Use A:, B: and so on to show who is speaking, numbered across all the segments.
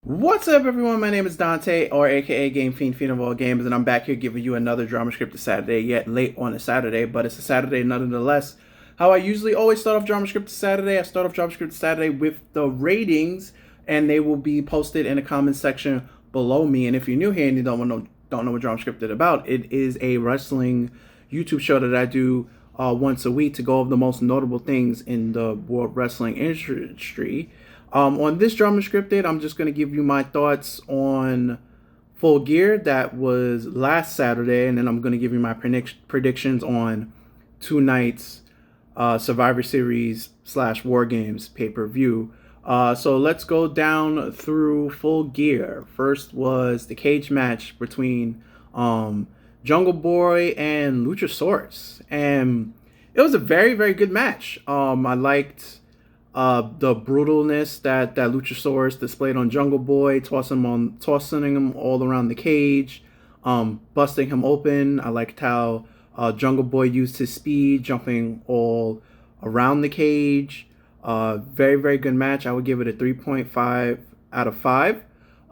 A: What's up, everyone? My name is Dante, or aka Game Fiend of all games, and I'm back here giving you another Dramascripted Saturday, yet late on a Saturday, but it's a Saturday nonetheless. How I usually always start off Dramascripted Saturday, I start off Dramascripted Saturday with the ratings, and they will be posted in the comment section below me. And if you're new here and you don't know what Dramascripted about, it is a wrestling YouTube show that I do once a week to go over the most notable things in the world wrestling industry. On this Drama Scripted, I'm just going to give you my thoughts on Full Gear that was last Saturday, and then I'm going to give you my predictions on two nights Survivor Series / War Games pay-per-view. So let's go down through Full Gear. First was the cage match between Jungle Boy and Luchasaurus, and it was a very, very good match. I liked the brutalness that Luchasaurus displayed on Jungle Boy, tossing him all around the cage, busting him open. I liked how Jungle Boy used his speed, jumping all around the cage. Very, very good match. I would give it a 3.5 out of 5.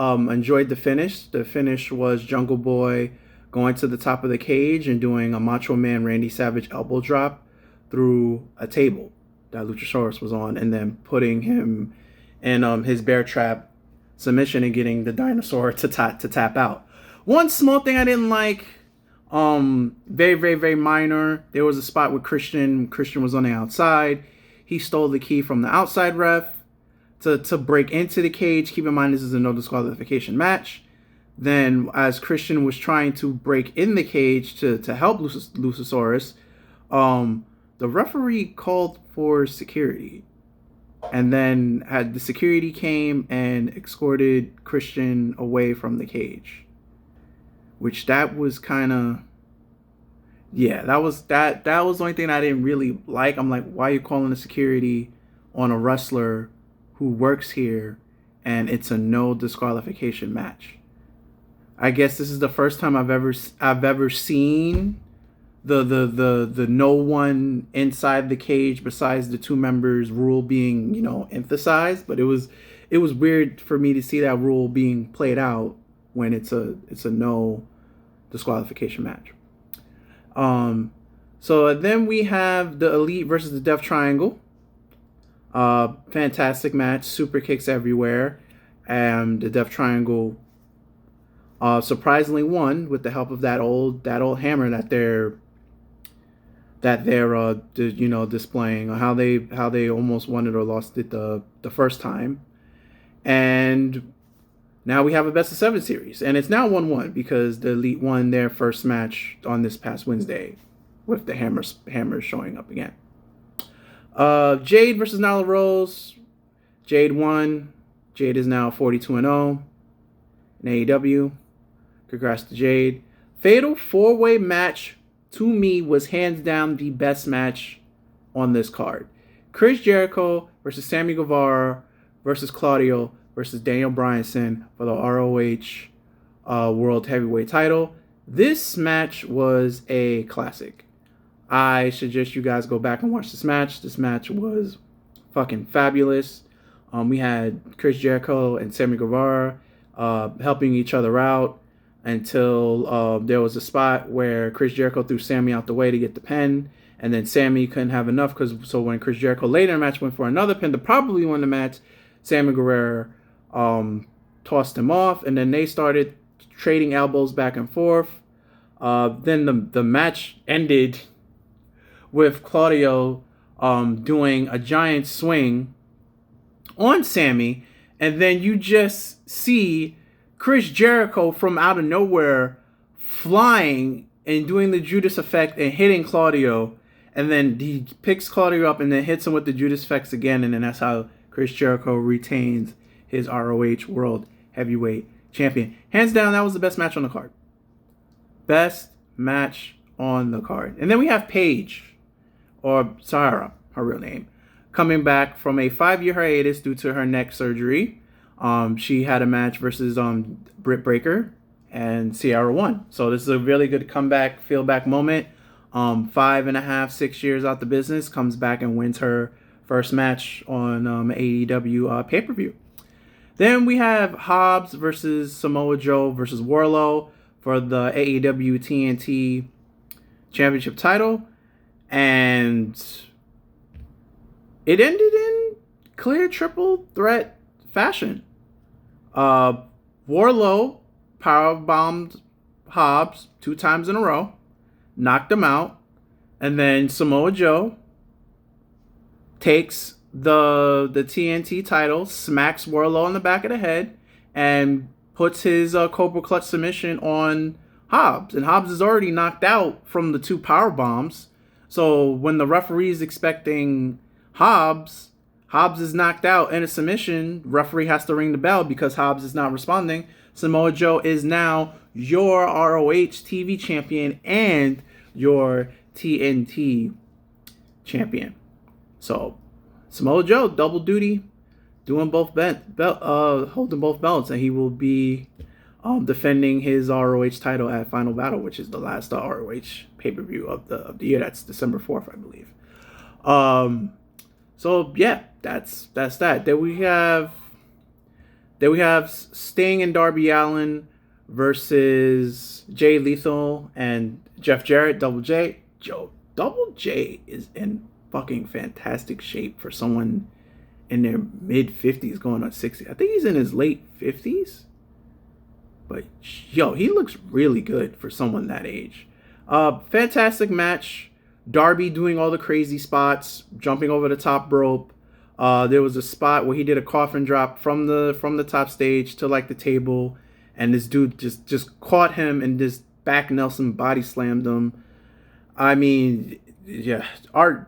A: Enjoyed the finish. The finish was Jungle Boy going to the top of the cage and doing a Macho Man Randy Savage elbow drop through a table that Luchasaurus was on, and then putting him in his bear trap submission and getting the dinosaur to tap out. One small thing I didn't like, very, very, very minor. There was a spot where Christian was on the outside. He stole the key from the outside ref to break into the cage. Keep in mind, this is a no disqualification match. Then, as Christian was trying to break in the cage to help Luchasaurus, the referee called for security, and then had the security came and escorted Christian away from the cage, which that was kind of, yeah, that was the only thing I didn't really like. I'm like, why are you calling the security on a wrestler who works here and it's a no disqualification match? I guess this is the first time I've ever seen the no one inside the cage besides the two members rule being, emphasized. But it was weird for me to see that rule being played out when it's a no disqualification match. So then we have the Elite versus the Death Triangle. Fantastic match, super kicks everywhere, and the Death Triangle surprisingly won with the help of that old hammer that they're displaying, or how they almost won it or lost it the first time. And now we have a best of 7 series, and it's now 1-1 because the Elite won their first match on this past Wednesday with the hammers showing up again. Jade versus Nyla Rose. Jade won. Jade is now 42-0 in AEW. Congrats to Jade. Fatal 4-way match, to me, was hands down the best match on this card. Chris Jericho versus Sammy Guevara versus Claudio versus Daniel Bryanson for the ROH World Heavyweight title. This match was a classic. I suggest you guys go back and watch this match. This match was fucking fabulous. We had Chris Jericho and Sammy Guevara helping each other out until there was a spot where Chris Jericho threw Sammy out the way to get the pin, and then Sammy couldn't have enough, so when Chris Jericho later in the match went for another pin to probably win the match, Sammy Guevara tossed him off, and then they started trading elbows back and forth. Then the match ended with Claudio doing a giant swing on Sammy, and then you just see Chris Jericho from out of nowhere flying and doing the Judas effect and hitting Claudio, and then he picks Claudio up and then hits him with the Judas effects again, and then that's how Chris Jericho retains his ROH World Heavyweight Champion. Hands down, that was the best match on the card. Best match on the card. And then we have Paige, or Sarah, her real name, coming back from a 5-year hiatus due to her neck surgery. She had a match versus Britt Baker, and Sierra won. So this is a really good comeback, feel back moment. 5.5, 6 years out the business, comes back and wins her first match on AEW pay-per-view. Then we have Hobbs versus Samoa Joe versus Wardlow for the AEW TNT Championship title. And it ended in clear triple threat fashion. Wardlow powerbombed Hobbs 2 times in a row, knocked him out, and then Samoa Joe takes the TNT title, smacks Wardlow on the back of the head, and puts his Cobra Clutch submission on Hobbs. And Hobbs is already knocked out from the 2 power bombs. So when the referee is expecting Hobbs is knocked out in a submission. Referee has to ring the bell because Hobbs is not responding. Samoa Joe is now your ROH TV champion and your TNT champion. So Samoa Joe, double duty, doing both holding both belts, and he will be defending his ROH title at Final Battle, which is the last ROH pay-per-view of the year. That's December 4th, I believe. So yeah, that's that. Then we have Sting and Darby Allin versus Jay Lethal and Jeff Jarrett. Double J. Double J is in fucking fantastic shape for someone in their mid-50s going on 60. I think he's in his late 50s. But yo, he looks really good for someone that age. Fantastic match. Darby doing all the crazy spots, jumping over the top rope. There was a spot where he did a coffin drop from the top stage to like the table, and this dude just caught him and just back Nelson body slammed him. I mean, yeah,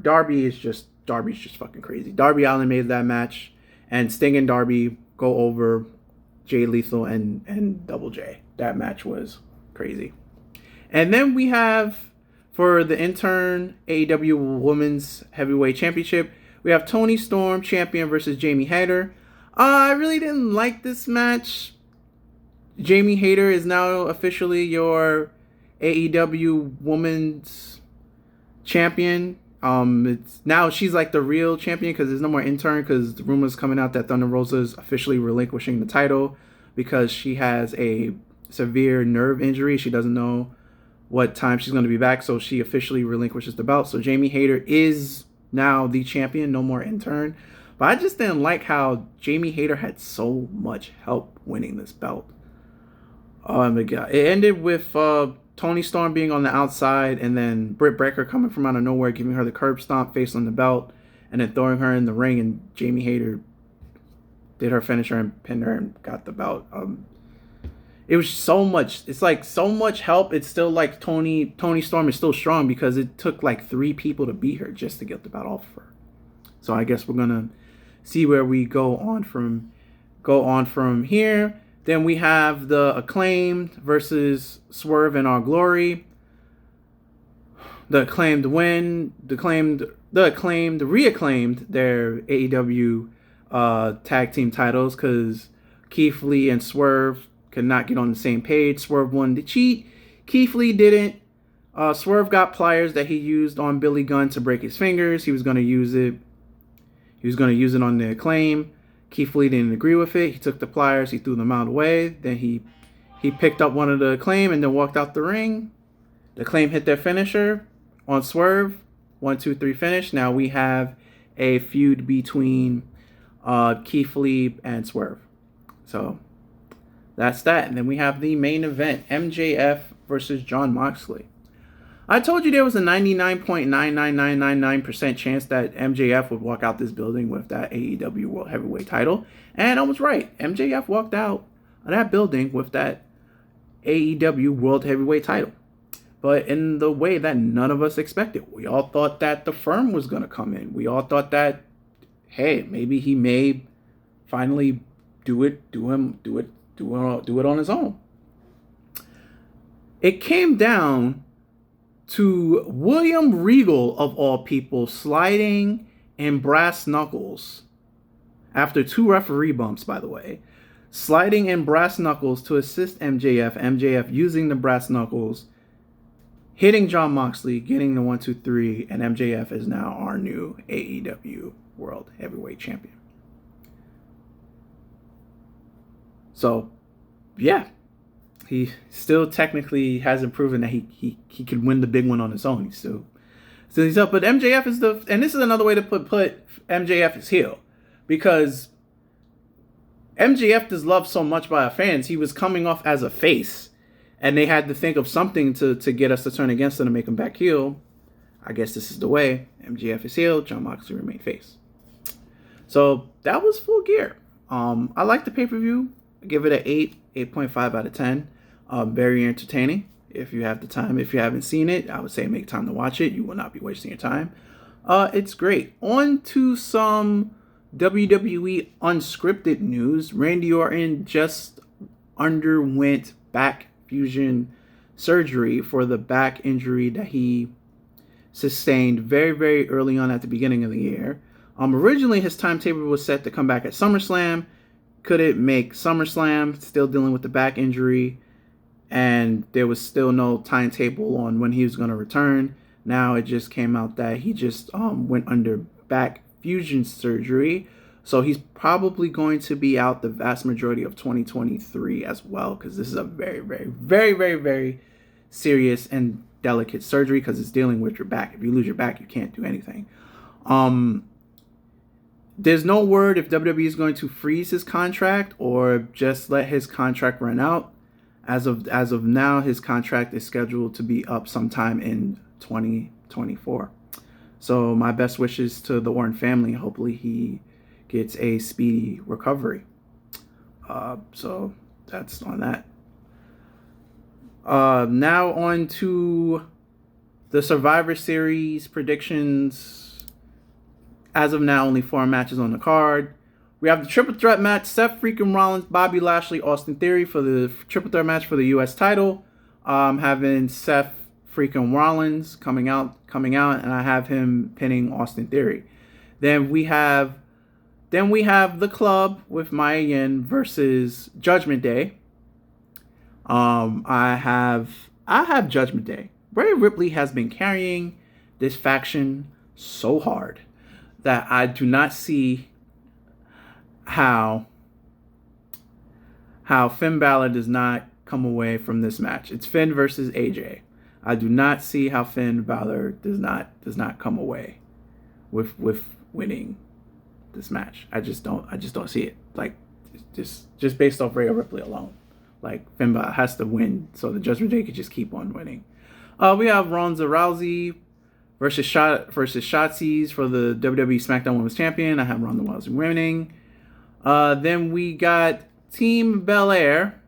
A: Darby's just fucking crazy. Darby Allin made that match, and Sting and Darby go over Jay Lethal and Double J. That match was crazy. And then we have, for the intern AEW Women's Heavyweight Championship, we have Toni Storm, champion, versus Jamie Hayter. I really didn't like this match. Jamie Hayter is now officially your AEW Women's Champion. It's now she's like the real champion because there's no more intern, because the rumors coming out that Thunder Rosa is officially relinquishing the title because she has a severe nerve injury. She doesn't know what time she's going to be back, so she officially relinquishes the belt. So Jamie Hayter is now the champion, no more intern. But I just didn't like how Jamie Hayter had so much help winning this belt. Oh my god. It ended with Toni Storm being on the outside, and then Britt Baker coming from out of nowhere, giving her the curb stomp face on the belt, and then throwing her in the ring, and Jamie Hayter did her finisher and pinned her and got the belt. It was so much. It's like so much help. It's still like Toni Storm is still strong because it took like 3 people to beat her just to get the belt off of her. So I guess we're gonna see where we go on from here. Then we have the Acclaimed versus Swerve in Our Glory. The Acclaimed win. The Acclaimed reacclaimed their AEW tag team titles because Keith Lee and Swerve could not get on the same page. Swerve wanted to cheat. Keith Lee didn't. Swerve got pliers that he used on Billy Gunn to break his fingers. He was going to use it. He was going to use it on the Acclaim. Keith Lee didn't agree with it. He took the pliers. He threw them out of the way. Then he picked up one of the Acclaim and then walked out the ring. The Acclaim hit their finisher on Swerve. 1, 2, 3 finish. Now we have a feud between Keith Lee and Swerve. So that's that. And then we have the main event, MJF versus Jon Moxley. I told you there was a 99.99999% chance that MJF would walk out this building with that AEW World Heavyweight title. And I was right. MJF walked out of that building with that AEW World Heavyweight title. But in the way that none of us expected. We all thought that the Firm was going to come in. We all thought that, hey, maybe he may finally do it on his own. It came down to William Regal, of all people, sliding in brass knuckles after 2 referee bumps, by the way. Sliding in brass knuckles to assist MJF. MJF using the brass knuckles, hitting Jon Moxley, getting the 1, 2, 3, and MJF is now our new AEW World Heavyweight Champion. So, yeah, he still technically hasn't proven that he could win the big one on his own. He's up. But MJF is and this is another way to put MJF as heel, because MJF is loved so much by our fans. He was coming off as a face, and they had to think of something to get us to turn against him to make him back heel. I guess this is the way. MJF is heel, Jon Moxley remained face. So that was Full Gear. I like the pay-per-view. I give it an 8.5 out of 10. Very entertaining. If you have the time, if you haven't seen it, I would say make time to watch it. You will not be wasting your time. It's great. On to some WWE unscripted news. Randy Orton just underwent back fusion surgery for the back injury that he sustained very, very early on at the beginning of the year. Originally, his timetable was set to come back at SummerSlam. Couldn't make SummerSlam, still dealing with the back injury, and there was still no timetable on when he was going to return. Now it just came out that he just went under back fusion surgery, so he's probably going to be out the vast majority of 2023 as well, because this is a very, very, very, very, very serious and delicate surgery, because it's dealing with your back. If you lose your back, you can't do anything. There's no word if WWE is going to freeze his contract or just let his contract run out. As of now, his contract is scheduled to be up sometime in 2024. So my best wishes to the Orton family. Hopefully he gets a speedy recovery. So that's on that. Now on to the Survivor Series predictions. As of now, only 4 matches on the card. We have the triple threat match: Seth freaking Rollins, Bobby Lashley, Austin Theory for the triple threat match for the U.S. title. Having Seth freaking Rollins coming out, and I have him pinning Austin Theory. Then we have the Club with Maya Yim versus Judgment Day. I have Judgment Day. Rhea Ripley has been carrying this faction so hard that I do not see how Finn Balor does not come away from this match. It's Finn versus AJ. I do not see how Finn Balor does not come away with winning this match. I just don't see it. Like, just based off Rhea Ripley alone. Like, Finn Balor has to win so the Judgment Day could just keep on winning. We have Ronda Rousey versus Shotzi's for the WWE SmackDown Women's Champion. I have Ronda Rousey winning. Then we got Team Belair,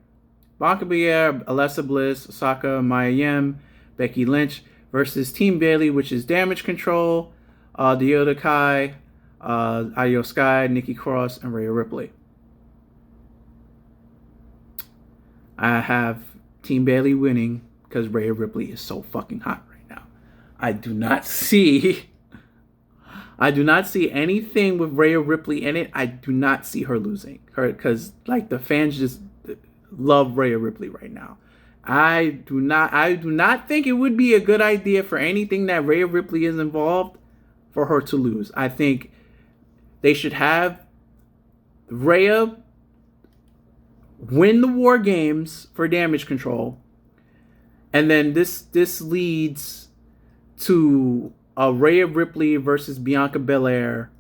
A: Bianca Belair, Alexa Bliss, Osaka, Maya Yim, Becky Lynch versus Team Bayley, which is Damage Control, Dakota Kai, Io Sky, Nikki Cross, and Rhea Ripley. I have Team Bayley winning because Rhea Ripley is so fucking hot right now. I do not see anything with Rhea Ripley in it. I do not see her losing her, because like the fans just love Rhea Ripley right now. I do not think it would be a good idea for anything that Rhea Ripley is involved for her to lose. I think they should have Rhea win the War Games for Damage Control, and then this leads to a Rhea Ripley versus Bianca Belair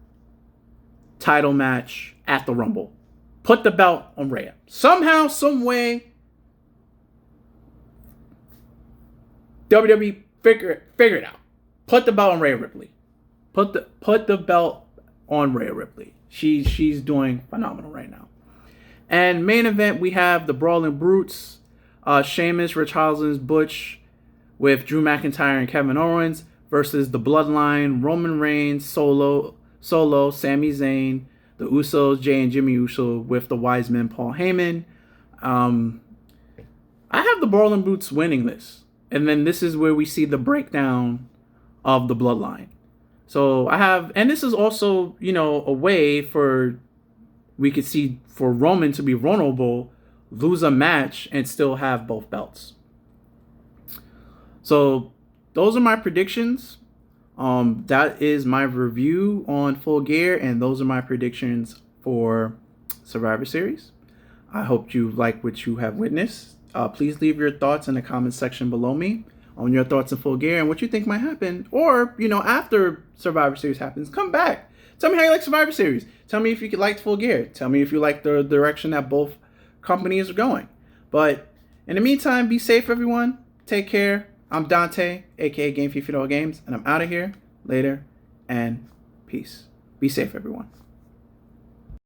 A: title match at the Rumble. Put the belt on Rhea. Somehow, some way, WWE figure it out. Put the belt on Rhea Ripley. Put the belt on Rhea Ripley. She's doing phenomenal right now. And main event, we have the Brawling Brutes, Sheamus, Richardson's Butch with Drew McIntyre and Kevin Owens versus the Bloodline, Roman Reigns, Solo, Sami Zayn, the Usos, Jay and Jimmy Uso with the Wise Men, Paul Heyman. I have the Brawling Brutes winning this. And then this is where we see the breakdown of the Bloodline. So and this is also, a way we could see for Roman to be vulnerable, lose a match, and still have both belts. So those are my predictions. That is my review on Full Gear, and those are my predictions for Survivor Series. I hope you like what you have witnessed. Please leave your thoughts in the comment section below me on your thoughts in Full Gear and what you think might happen. Or, after Survivor Series happens, come back. Tell me how you like Survivor Series. Tell me if you liked Full Gear. Tell me if you like the direction that both companies are going. But in the meantime, be safe, everyone. Take care. I'm Dante, aka Game Games, and I'm out of here. Later, and peace. Be safe, everyone.